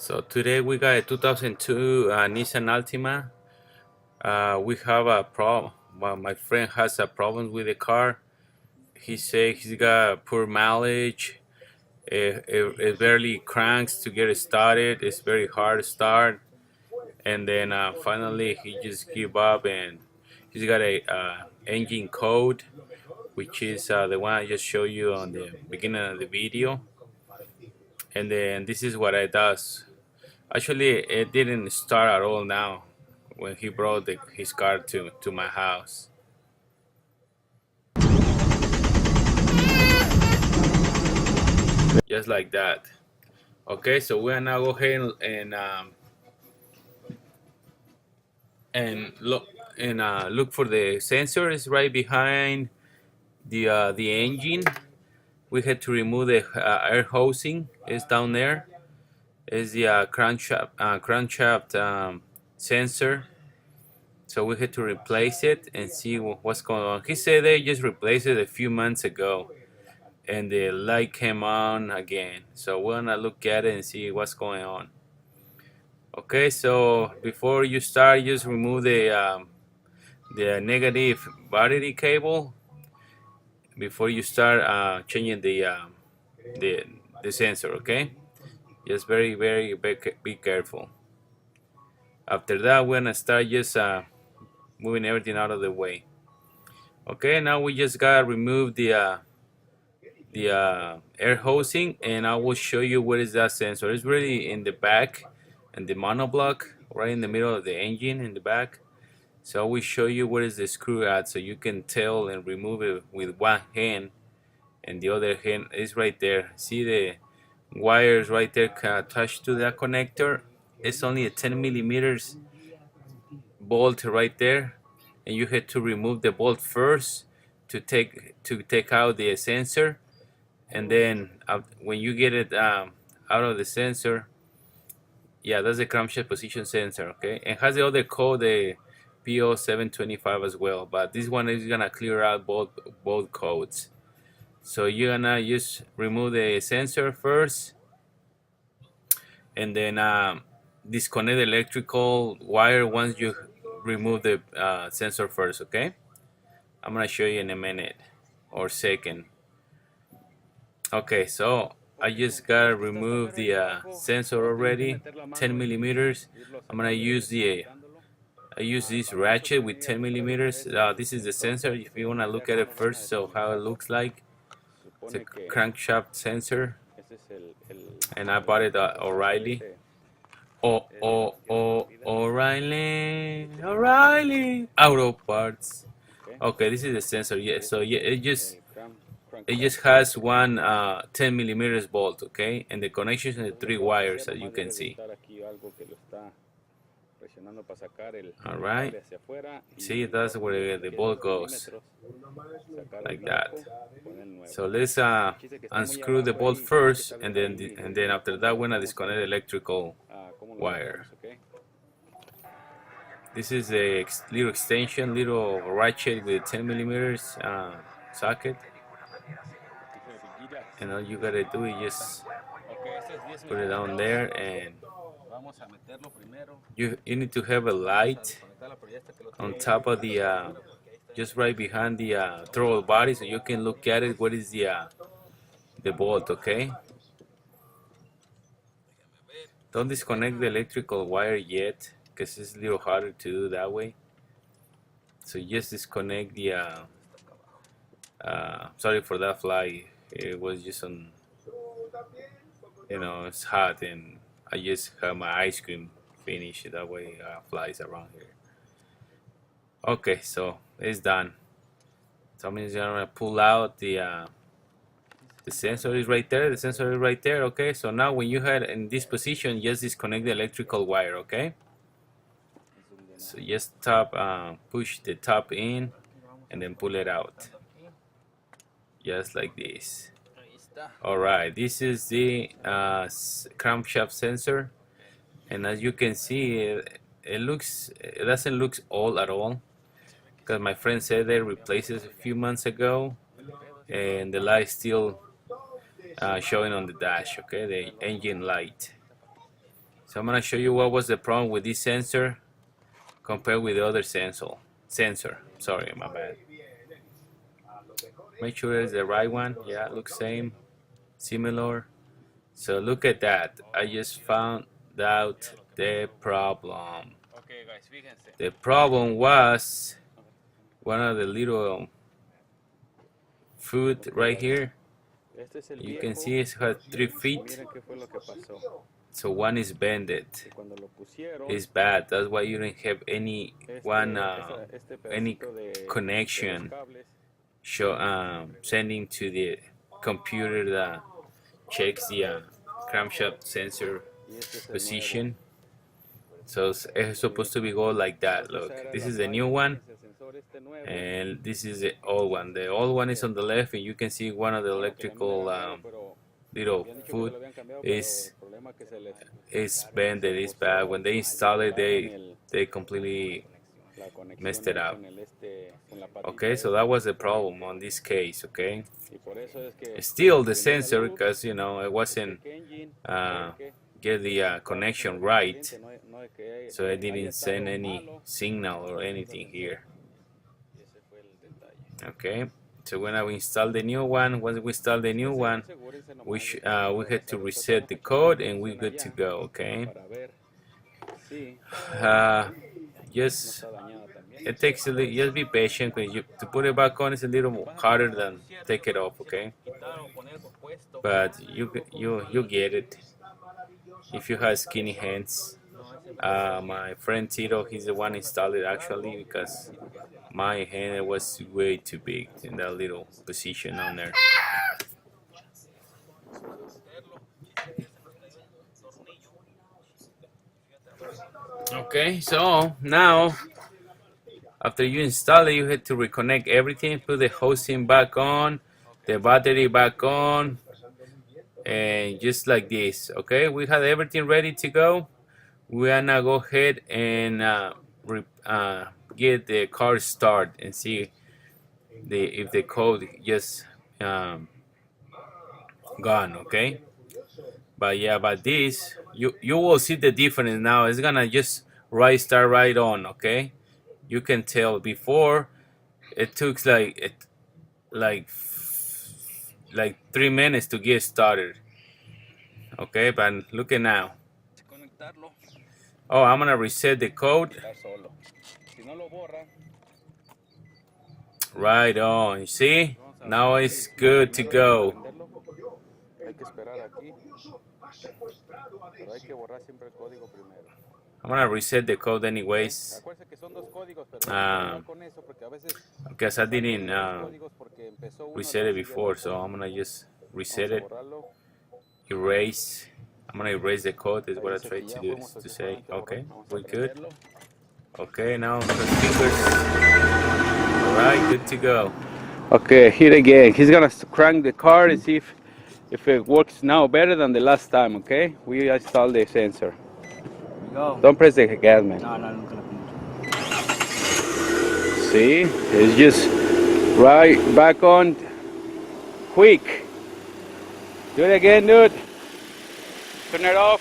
So today we got a 2002 Nissan Altima. We have a problem. Well, my friend has a problem with the car. He said he's got poor mileage. It barely cranks to get it started. It's very hard to start. And then finally he just give up, and he's got a engine code, which is the one I just showed you on the beginning of the video. And then this is what it does. Actually, it didn't start at all now when he brought his car to my house. Just like that. Okay, so we're now go ahead and look for the sensor. It's right behind the engine. We had to remove the air housing. It's down there. It's the crankshaft sensor. So we had to replace it and see what's going on. He said they just replaced it a few months ago, and the light came on again. So we're gonna look at it and see what's going on. Okay, so before you start, just remove the negative battery cable before you start changing the sensor. Okay, just be careful. After that, we're gonna start just moving everything out of the way. Okay, now we just gotta remove the air housing, and I will show you where is that sensor. It's really in the back, and the monoblock right in the middle of the engine in the back. So I will show you where is the screw at, so you can tell and remove it with one hand, and the other hand is right there. See the wires right there attached to that connector. It's only a 10 millimeters bolt right there, and you have to remove the bolt first to take out the sensor, and then when you get it out of the sensor, yeah, that's the crankshaft position sensor. Okay, and has the other code, the P0725 as well, but this one is gonna clear out both codes. So you're gonna just remove the sensor first, and then disconnect the electrical wire once you remove the sensor first. Okay, I'm gonna show you in a minute or second. Okay, so I just gotta remove the sensor already, 10 millimeters. I'm gonna use I use this ratchet with 10 millimeters. This is the sensor. If you wanna look at it first, so how it looks like. It's a crankshaft sensor, and I bought it at O'Reilly. O'Reilly Auto Parts. Okay, this is the sensor. Yeah, so yeah, it just has one 10 millimeters bolt. Okay, and the connections are 3 wires, as you can see. All right, see, that's where the bolt goes, like that. So let's unscrew the bolt first, and then after that we're gonna disconnect the electrical wire. This is a little extension, little ratchet with 10 millimeters socket, and all you gotta do is just put it on there, and you need to have a light on top of the just right behind the throttle body, so you can look at it. What is the bolt? Okay, don't disconnect the electrical wire yet, because it's a little harder to do that way. So just disconnect the sorry for that fly, it was just on, it's hot, and I just have my ice cream finished, that way flies around here. Okay, so it's done. So I'm just gonna pull out the sensor is right there. The sensor is right there. Okay, so now when you had in this position, just disconnect the electrical wire. Okay, so just push the top in, and then pull it out, just like this. All right, this is the crankshaft sensor, and as you can see, it doesn't look old at all, because my friend said they replaced it a few months ago, and the light still showing on the dash. Okay, the engine light. So I'm gonna show you what was the problem with this sensor compared with the other sensor. Sorry, my bad. Make sure it's the right one. Yeah, it looks similar. So look at that. I just found out the problem. The problem was one of the little foot right here. You can see it has 3 feet. So one is bended. It's bad. That's why you don't have any any connection sending to the computer that checks the crankshaft sensor position. So it's supposed to be go like that. Look, this is the new one, and this is the old one. The old one is on the left, and you can see one of the electrical little foot is bended. It's bad. When they install it, they completely messed it up. Okay, so that was the problem on this case. Okay, still the sensor, because you know it wasn't get the connection right, so I didn't send any signal or anything here. Okay, so when I install the new one, once we install the new one, we had to reset the code and we're good to go. Okay, just it takes a little, just be patient, because you to put it back on is a little harder than take it off. Okay, but you get it if you have skinny hands. My friend Tito, he's the one installed it actually, because my hand was way too big in that little position on there. Okay, so now after you install it, you have to reconnect everything, put the housing back on, the battery back on, and just like this. Okay, we have everything ready to go. We are gonna go ahead and get the car start and see if the code just gone. Okay, but yeah, but this you will see the difference now. It's gonna just start right on. Okay, you can tell before it took like 3 minutes to get started. Okay, but look at now. Oh, I'm gonna reset the code. Right on. You see? Now it's good to go. I'm gonna reset the code anyways. Because I didn't reset it before, so I'm gonna just reset it. Erase. I'm gonna erase the code. Is what I tried to do. To say, okay, we're good. Okay, now press fingers. All right, good to go. Okay, here again. He's gonna crank the car and see if it works now better than the last time. Okay, we installed the sensor. Go. Don't press the gas, man. No, nunca la pongo. See, it's just right back on quick. Do it again, dude. Turn it off.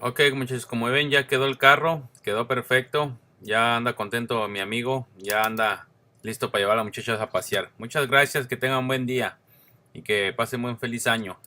Ok, muchachos, como ven, ya quedó el carro, quedó perfecto. Ya anda contento mi amigo, ya anda listo para llevar a las muchachas a pasear. Muchas gracias, que tengan un buen día y que pasen un buen feliz año.